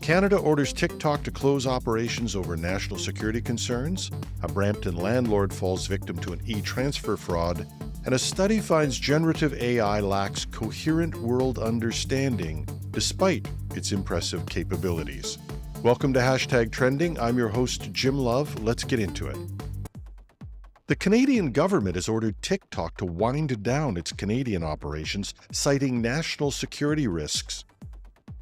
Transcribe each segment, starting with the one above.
Canada orders TikTok to close operations over national security concerns, a Brampton landlord falls victim to an e-transfer fraud, and a study finds generative AI lacks coherent world understanding despite its impressive capabilities. Welcome to #Trending. I'm your host, Jim Love. Let's get into it. The Canadian government has ordered TikTok to wind down its Canadian operations, citing national security risks.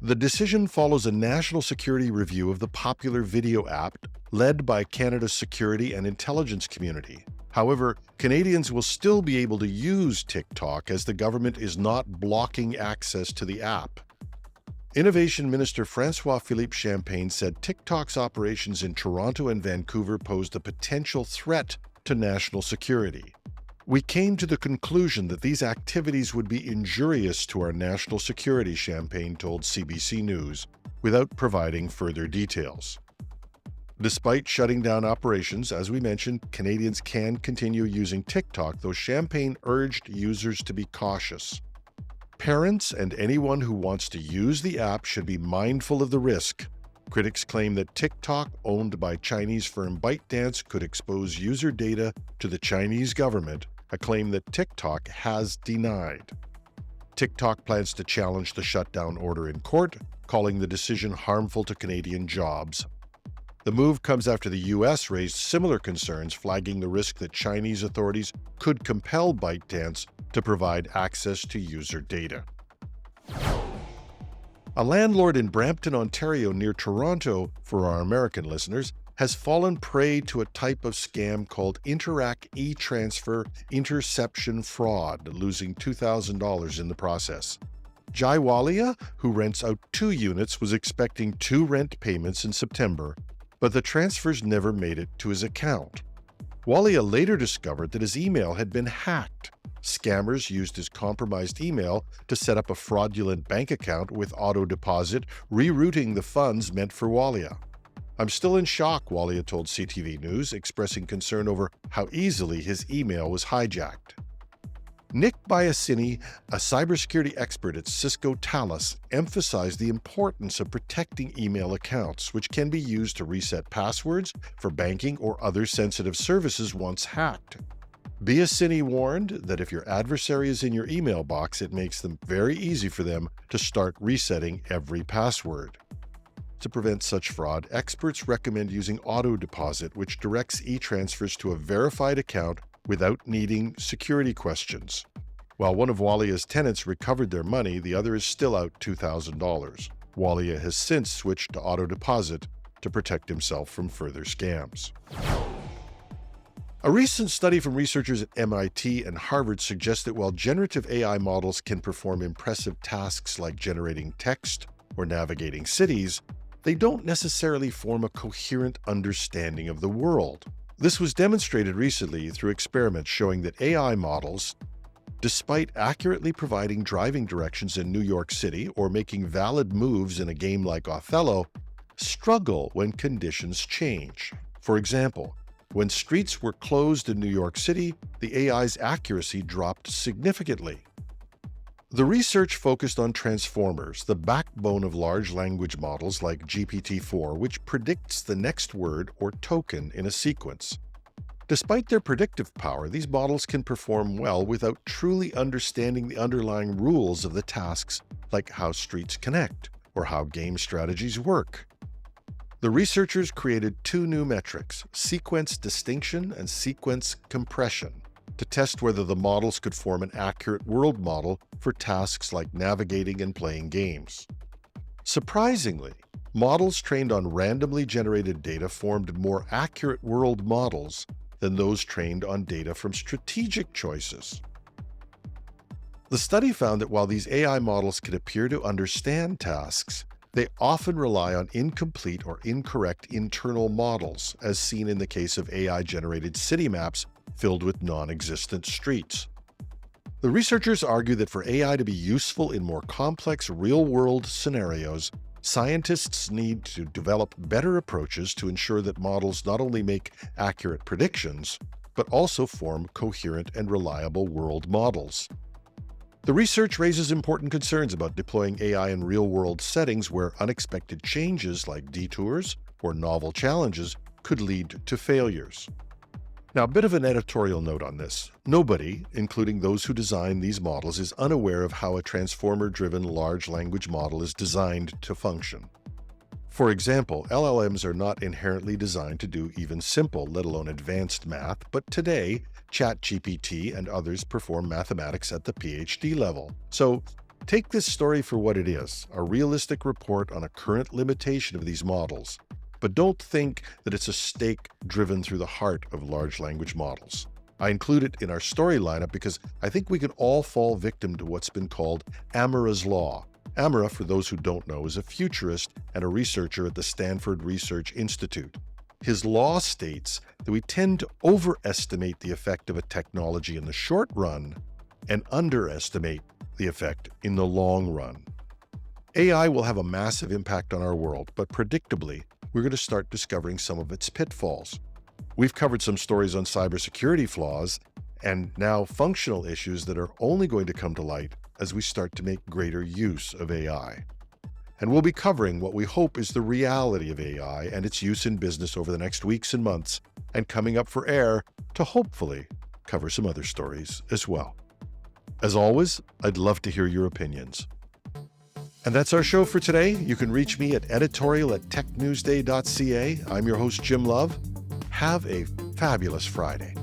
The decision follows a national security review of the popular video app led by Canada's security and intelligence community. However, Canadians will still be able to use TikTok as the government is not blocking access to the app. Innovation Minister François-Philippe Champagne said TikTok's operations in Toronto and Vancouver posed a potential threat to national security. We came to the conclusion that these activities would be injurious to our national security, Champagne told CBC News, without providing further details. Despite shutting down operations, as we mentioned, Canadians can continue using TikTok, though Champagne urged users to be cautious. Parents and anyone who wants to use the app should be mindful of the risk. Critics claim that TikTok, owned by Chinese firm ByteDance, could expose user data to the Chinese government, a claim that TikTok has denied. TikTok plans to challenge the shutdown order in court, calling the decision harmful to Canadian jobs. The move comes after the U.S. raised similar concerns, flagging the risk that Chinese authorities could compel ByteDance to provide access to user data. A landlord in Brampton, Ontario, near Toronto, for our American listeners, has fallen prey to a type of scam called Interac e-transfer interception fraud, losing $2,000 in the process. Jai Walia, who rents out 2 units, was expecting 2 rent payments in September, but the transfers never made it to his account. Walia later discovered that his email had been hacked. Scammers used his compromised email to set up a fraudulent bank account with auto deposit, rerouting the funds meant for Walia. "I'm still in shock," Walia told CTV News, expressing concern over how easily his email was hijacked. Nick Biasini, a cybersecurity expert at Cisco Talos, emphasized the importance of protecting email accounts, which can be used to reset passwords for banking or other sensitive services once hacked. Biasini warned that if your adversary is in your email box, it makes them very easy for them to start resetting every password. To prevent such fraud, experts recommend using auto deposit, which directs e-transfers to a verified account without needing security questions. While one of Walia's tenants recovered their money, the other is still out $2,000. Walia has since switched to auto deposit to protect himself from further scams. A recent study from researchers at MIT and Harvard suggests that while generative AI models can perform impressive tasks like generating text or navigating cities, they don't necessarily form a coherent understanding of the world. This was demonstrated recently through experiments showing that AI models, despite accurately providing driving directions in New York City or making valid moves in a game like Othello, struggle when conditions change. For example, when streets were closed in New York City, the AI's accuracy dropped significantly. The research focused on transformers, the backbone of large language models like GPT-4, which predicts the next word or token in a sequence. Despite their predictive power, these models can perform well without truly understanding the underlying rules of the tasks, like how streets connect or how game strategies work. The researchers created 2 new metrics, sequence distinction and sequence compression, to test whether the models could form an accurate world model for tasks like navigating and playing games. Surprisingly, models trained on randomly generated data formed more accurate world models than those trained on data from strategic choices. The study found that while these AI models can appear to understand tasks, they often rely on incomplete or incorrect internal models, as seen in the case of AI-generated city maps filled with non-existent streets. The researchers argue that for AI to be useful in more complex real-world scenarios, scientists need to develop better approaches to ensure that models not only make accurate predictions, but also form coherent and reliable world models. The research raises important concerns about deploying AI in real-world settings where unexpected changes like detours or novel challenges could lead to failures. Now, a bit of an editorial note on this. Nobody, including those who design these models, is unaware of how a transformer-driven large language model is designed to function. For example, LLMs are not inherently designed to do even simple, let alone advanced math, but today, ChatGPT and others perform mathematics at the PhD level. So, take this story for what it is, a realistic report on a current limitation of these models. But don't think that it's a stake driven through the heart of large language models. I include it in our story lineup because I think we could all fall victim to what's been called Amara's Law. Amara, for those who don't know, is a futurist and a researcher at the Stanford Research Institute. His law states that we tend to overestimate the effect of a technology in the short run and underestimate the effect in the long run. AI will have a massive impact on our world, but predictably, we're going to start discovering some of its pitfalls. We've covered some stories on cybersecurity flaws and now functional issues that are only going to come to light as we start to make greater use of AI. And we'll be covering what we hope is the reality of AI and its use in business over the next weeks and months, and coming up for air to hopefully cover some other stories as well. As always, I'd love to hear your opinions. And that's our show for today. You can reach me at editorial@technewsday.ca. I'm your host, Jim Love. Have a fabulous Friday.